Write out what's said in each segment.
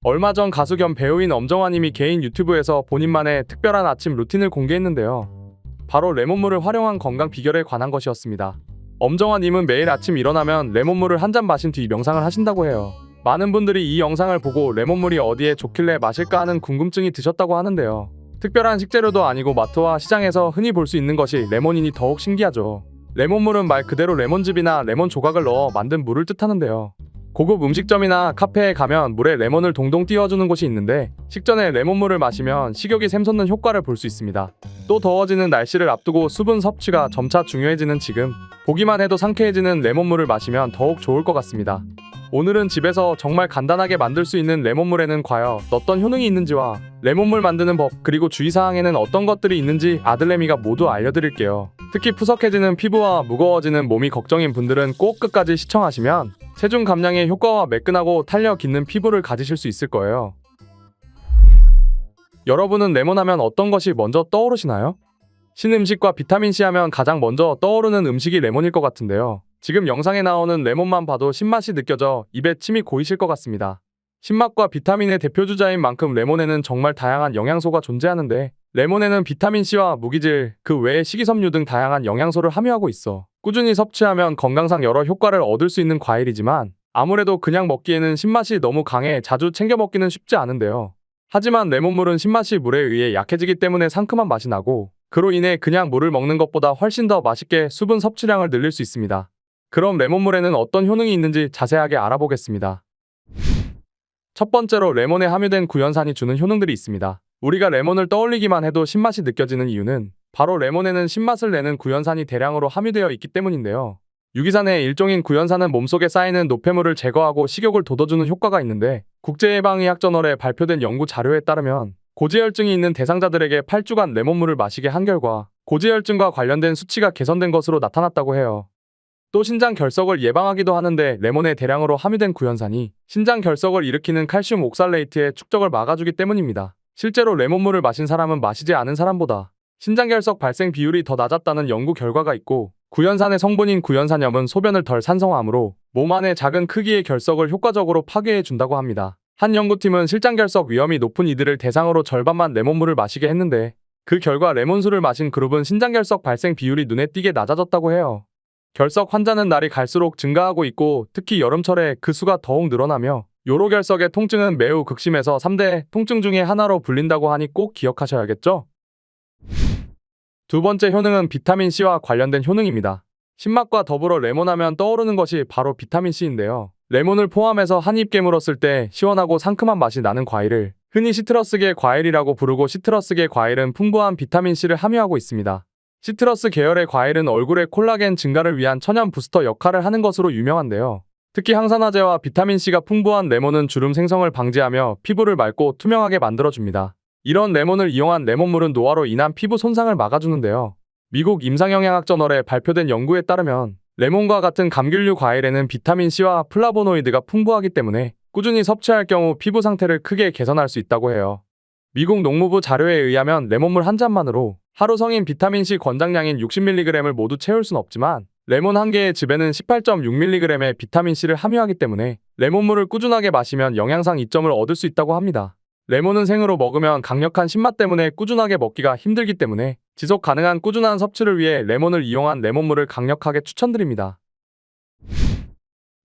얼마 전 가수 겸 배우인 엄정화님이 개인 유튜브에서 본인만의 특별한 아침 루틴을 공개했는데요. 바로 레몬물을 활용한 건강 비결에 관한 것이었습니다. 엄정화님은 매일 아침 일어나면 레몬물을 한 잔 마신 뒤 명상을 하신다고 해요. 많은 분들이 이 영상을 보고 레몬물이 어디에 좋길래 마실까 하는 궁금증이 드셨다고 하는데요. 특별한 식재료도 아니고 마트와 시장에서 흔히 볼 수 있는 것이 레몬이니 더욱 신기하죠. 레몬물은 말 그대로 레몬즙이나 레몬 조각을 넣어 만든 물을 뜻하는데요. 고급 음식점이나 카페에 가면 물에 레몬을 동동 띄워주는 곳이 있는데 식전에 레몬물을 마시면 식욕이 샘솟는 효과를 볼 수 있습니다. 또 더워지는 날씨를 앞두고 수분 섭취가 점차 중요해지는 지금 보기만 해도 상쾌해지는 레몬물을 마시면 더욱 좋을 것 같습니다. 오늘은 집에서 정말 간단하게 만들 수 있는 레몬물에는 과연 어떤 효능이 있는지와 레몬물 만드는 법 그리고 주의사항에는 어떤 것들이 있는지 아들내미가 모두 알려드릴게요. 특히 푸석해지는 피부와 무거워지는 몸이 걱정인 분들은 꼭 끝까지 시청하시면 체중 감량의 효과와 매끈하고 탄력 있는 피부를 가지실 수 있을 거예요. 여러분은 레몬하면 어떤 것이 먼저 떠오르시나요? 신음식과 비타민C 하면 가장 먼저 떠오르는 음식이 레몬일 것 같은데요. 지금 영상에 나오는 레몬만 봐도 신맛이 느껴져 입에 침이 고이실 것 같습니다. 신맛과 비타민의 대표주자인 만큼 레몬에는 정말 다양한 영양소가 존재하는데 레몬에는 비타민C와 무기질, 그 외에 식이섬유 등 다양한 영양소를 함유하고 있어 꾸준히 섭취하면 건강상 여러 효과를 얻을 수 있는 과일이지만 아무래도 그냥 먹기에는 신맛이 너무 강해 자주 챙겨 먹기는 쉽지 않은데요. 하지만 레몬물은 신맛이 물에 의해 약해지기 때문에 상큼한 맛이 나고 그로 인해 그냥 물을 먹는 것보다 훨씬 더 맛있게 수분 섭취량을 늘릴 수 있습니다. 그럼 레몬물에는 어떤 효능이 있는지 자세하게 알아보겠습니다. 첫 번째로 레몬에 함유된 구연산이 주는 효능들이 있습니다. 우리가 레몬을 떠올리기만 해도 신맛이 느껴지는 이유는 바로 레몬에는 신맛을 내는 구연산이 대량으로 함유되어 있기 때문인데요. 유기산의 일종인 구연산은 몸속에 쌓이는 노폐물을 제거하고 식욕을 돋워주는 효과가 있는데 국제예방의학저널에 발표된 연구 자료에 따르면 고지혈증이 있는 대상자들에게 8주간 레몬물을 마시게 한 결과 고지혈증과 관련된 수치가 개선된 것으로 나타났다고 해요. 또 신장 결석을 예방하기도 하는데 레몬에 대량으로 함유된 구연산이 신장 결석을 일으키는 칼슘 옥살레이트의 축적을 막아주기 때문입니다. 실제로 레몬물을 마신 사람은 마시지 않은 사람보다 신장 결석 발생 비율이 더 낮았다는 연구 결과가 있고 구연산의 성분인 구연산염은 소변을 덜 산성화하므로 몸 안의 작은 크기의 결석을 효과적으로 파괴해 준다고 합니다. 한 연구팀은 실장 결석 위험이 높은 이들을 대상으로 절반만 레몬물을 마시게 했는데 그 결과 레몬수를 마신 그룹은 신장 결석 발생 비율이 눈에 띄게 낮아졌다고 해요. 결석 환자는 날이 갈수록 증가하고 있고 특히 여름철에 그 수가 더욱 늘어나며 요로결석의 통증은 매우 극심해서 3대 통증 중에 하나로 불린다고 하니 꼭 기억하셔야겠죠? 두 번째 효능은 비타민C와 관련된 효능입니다. 신맛과 더불어 레몬하면 떠오르는 것이 바로 비타민C인데요. 레몬을 포함해서 한 입 깨물었을 때 시원하고 상큼한 맛이 나는 과일을 흔히 시트러스계 과일이라고 부르고 시트러스계 과일은 풍부한 비타민C를 함유하고 있습니다. 시트러스 계열의 과일은 얼굴의 콜라겐 증가를 위한 천연 부스터 역할을 하는 것으로 유명한데요. 특히 항산화제와 비타민C가 풍부한 레몬은 주름 생성을 방지하며 피부를 맑고 투명하게 만들어줍니다. 이런 레몬을 이용한 레몬물은 노화로 인한 피부 손상을 막아주는데요. 미국 임상영양학저널에 발표된 연구에 따르면 레몬과 같은 감귤류 과일에는 비타민C와 플라보노이드가 풍부하기 때문에 꾸준히 섭취할 경우 피부 상태를 크게 개선할 수 있다고 해요. 미국 농무부 자료에 의하면 레몬물 한 잔만으로 하루 성인 비타민C 권장량인 60mg을 모두 채울 순 없지만 레몬 한 개의 즙에는 18.6mg의 비타민C를 함유하기 때문에 레몬물을 꾸준하게 마시면 영양상 이점을 얻을 수 있다고 합니다. 레몬은 생으로 먹으면 강력한 신맛 때문에 꾸준하게 먹기가 힘들기 때문에 지속 가능한 꾸준한 섭취를 위해 레몬을 이용한 레몬물을 강력하게 추천드립니다.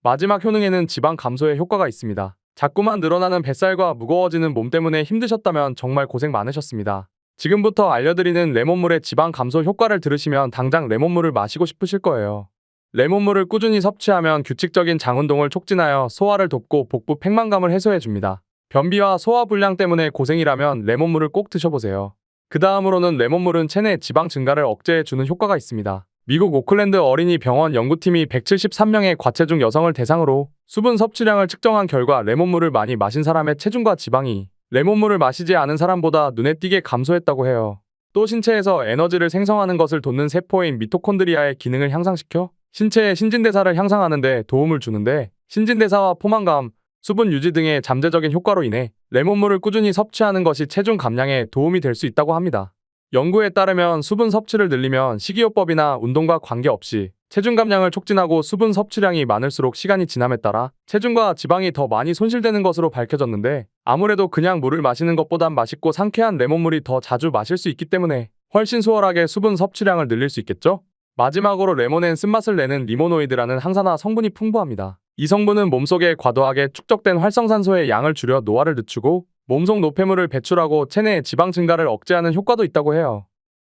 마지막 효능에는 지방 감소에 효과가 있습니다. 자꾸만 늘어나는 뱃살과 무거워지는 몸 때문에 힘드셨다면 정말 고생 많으셨습니다. 지금부터 알려드리는 레몬물의 지방 감소 효과를 들으시면 당장 레몬물을 마시고 싶으실 거예요. 레몬물을 꾸준히 섭취하면 규칙적인 장운동을 촉진하여 소화를 돕고 복부 팽만감을 해소해줍니다. 변비와 소화불량 때문에 고생이라면 레몬물을 꼭 드셔보세요. 그 다음으로는 레몬물은 체내 지방 증가를 억제해주는 효과가 있습니다. 미국 오클랜드 어린이 병원 연구팀이 173명의 과체중 여성을 대상으로 수분 섭취량을 측정한 결과 레몬물을 많이 마신 사람의 체중과 지방이 레몬물을 마시지 않은 사람보다 눈에 띄게 감소했다고 해요. 또 신체에서 에너지를 생성하는 것을 돕는 세포인 미토콘드리아의 기능을 향상시켜 신체의 신진대사를 향상하는 데 도움을 주는데 신진대사와 포만감, 수분 유지 등의 잠재적인 효과로 인해 레몬물을 꾸준히 섭취하는 것이 체중 감량에 도움이 될 수 있다고 합니다. 연구에 따르면 수분 섭취를 늘리면 식이요법이나 운동과 관계없이 체중 감량을 촉진하고 수분 섭취량이 많을수록 시간이 지남에 따라 체중과 지방이 더 많이 손실되는 것으로 밝혀졌는데, 아무래도 그냥 물을 마시는 것보단 맛있고 상쾌한 레몬물이 더 자주 마실 수 있기 때문에 훨씬 수월하게 수분 섭취량을 늘릴 수 있겠죠? 마지막으로 레몬엔 쓴맛을 내는 리모노이드라는 항산화 성분이 풍부합니다. 이 성분은 몸속에 과도하게 축적된 활성산소의 양을 줄여 노화를 늦추고 몸속 노폐물을 배출하고 체내의 지방 증가를 억제하는 효과도 있다고 해요.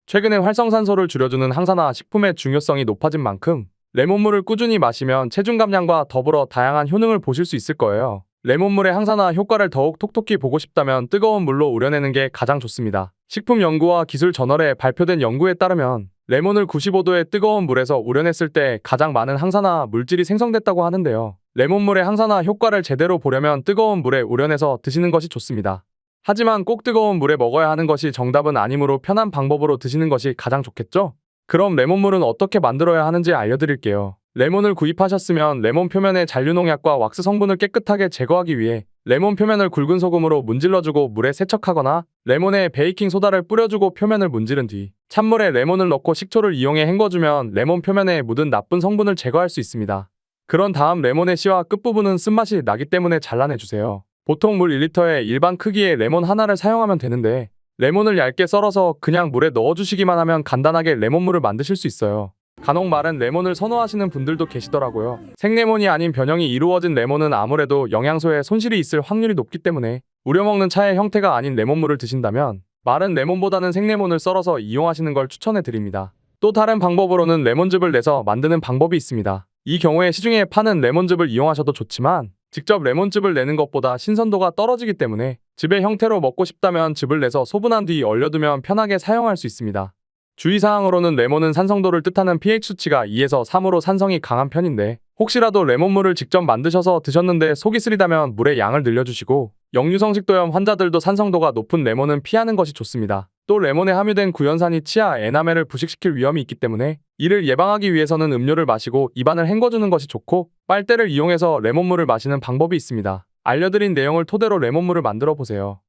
최근에 활성산소를 줄여주는 항산화 식품의 중요성이 높아진 만큼 레몬물을 꾸준히 마시면 체중 감량과 더불어 다양한 효능을 보실 수 있을 거예요. 레몬물의 항산화 효과를 더욱 톡톡히 보고 싶다면 뜨거운 물로 우려내는 게 가장 좋습니다. 식품연구와 기술저널에 발표된 연구에 따르면 레몬을 95도의 뜨거운 물에서 우려냈을 때 가장 많은 항산화 물질이 생성됐다고 하는데요. 레몬물의 항산화 효과를 제대로 보려면 뜨거운 물에 우려내서 드시는 것이 좋습니다. 하지만 꼭 뜨거운 물에 먹어야 하는 것이 정답은 아니므로 편한 방법으로 드시는 것이 가장 좋겠죠? 그럼 레몬물은 어떻게 만들어야 하는지 알려드릴게요. 레몬을 구입하셨으면 레몬 표면의 잔류농약과 왁스 성분을 깨끗하게 제거하기 위해 레몬 표면을 굵은 소금으로 문질러주고 물에 세척하거나 레몬에 베이킹 소다를 뿌려주고 표면을 문지른 뒤 찬물에 레몬을 넣고 식초를 이용해 헹궈주면 레몬 표면에 묻은 나쁜 성분을 제거할 수 있습니다. 그런 다음 레몬의 씨와 끝부분은 쓴맛이 나기 때문에 잘라내주세요. 보통 물 1리터에 일반 크기의 레몬 하나를 사용하면 되는데, 레몬을 얇게 썰어서 그냥 물에 넣어주시기만 하면 간단하게 레몬물을 만드실 수 있어요. 간혹 마른 레몬을 선호하시는 분들도 계시더라고요. 생레몬이 아닌 변형이 이루어진 레몬은 아무래도 영양소에 손실이 있을 확률이 높기 때문에 우려먹는 차의 형태가 아닌 레몬물을 드신다면 마른 레몬보다는 생레몬을 썰어서 이용하시는 걸 추천해드립니다. 또 다른 방법으로는 레몬즙을 내서 만드는 방법이 있습니다. 이 경우에 시중에 파는 레몬즙을 이용하셔도 좋지만 직접 레몬즙을 내는 것보다 신선도가 떨어지기 때문에 즙의 형태로 먹고 싶다면 즙을 내서 소분한 뒤 얼려두면 편하게 사용할 수 있습니다. 주의사항으로는 레몬은 산성도를 뜻하는 pH 수치가 2에서 3으로 산성이 강한 편인데, 혹시라도 레몬물을 직접 만드셔서 드셨는데 속이 쓰리다면 물의 양을 늘려주시고, 역류성식도염 환자들도 산성도가 높은 레몬은 피하는 것이 좋습니다. 또 레몬에 함유된 구연산이 치아 에나멜을 부식시킬 위험이 있기 때문에 이를 예방하기 위해서는 음료를 마시고 입안을 헹궈주는 것이 좋고, 빨대를 이용해서 레몬물을 마시는 방법이 있습니다. 알려드린 내용을 토대로 레몬물을 만들어 보세요.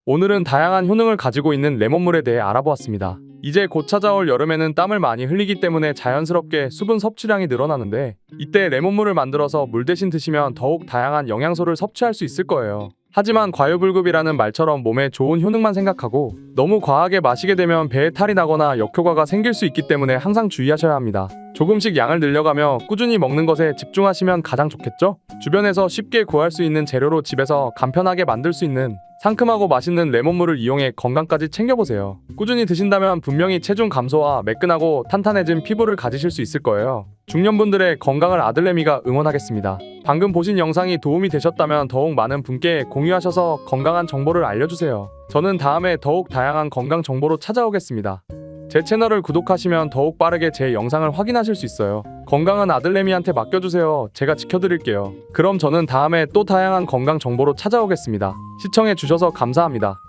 오늘은 다양한 효능을 가지고 있는 레몬물에 대해 알아보았습니다. 이제 곧 찾아올 여름에는 땀을 많이 흘리기 때문에 자연스럽게 수분 섭취량이 늘어나는데, 이때 레몬물을 만들어서 물 대신 드시면 더욱 다양한 영양소를 섭취할 수 있을 거예요. 하지만 과유불급이라는 말처럼 몸에 좋은 효능만 생각하고 너무 과하게 마시게 되면 배에 탈이 나거나 역효과가 생길 수 있기 때문에 항상 주의하셔야 합니다. 조금씩 양을 늘려가며 꾸준히 먹는 것에 집중하시면 가장 좋겠죠? 주변에서 쉽게 구할 수 있는 재료로 집에서 간편하게 만들 수 있는 상큼하고 맛있는 레몬물을 이용해 건강까지 챙겨보세요. 꾸준히 드신다면 분명히 체중 감소와 매끈하고 탄탄해진 피부를 가지실 수 있을 거예요. 중년분들의 건강을 아들내미가 응원하겠습니다. 방금 보신 영상이 도움이 되셨다면 더욱 많은 분께 공유하셔서 건강한 정보를 알려주세요. 저는 다음에 더욱 다양한 건강 정보로 찾아오겠습니다. 제 채널을 구독하시면 더욱 빠르게 제 영상을 확인하실 수 있어요. 건강은 아들내미한테 맡겨주세요. 제가 지켜드릴게요. 그럼 저는 다음에 또 다양한 건강 정보로 찾아오겠습니다. 시청해주셔서 감사합니다.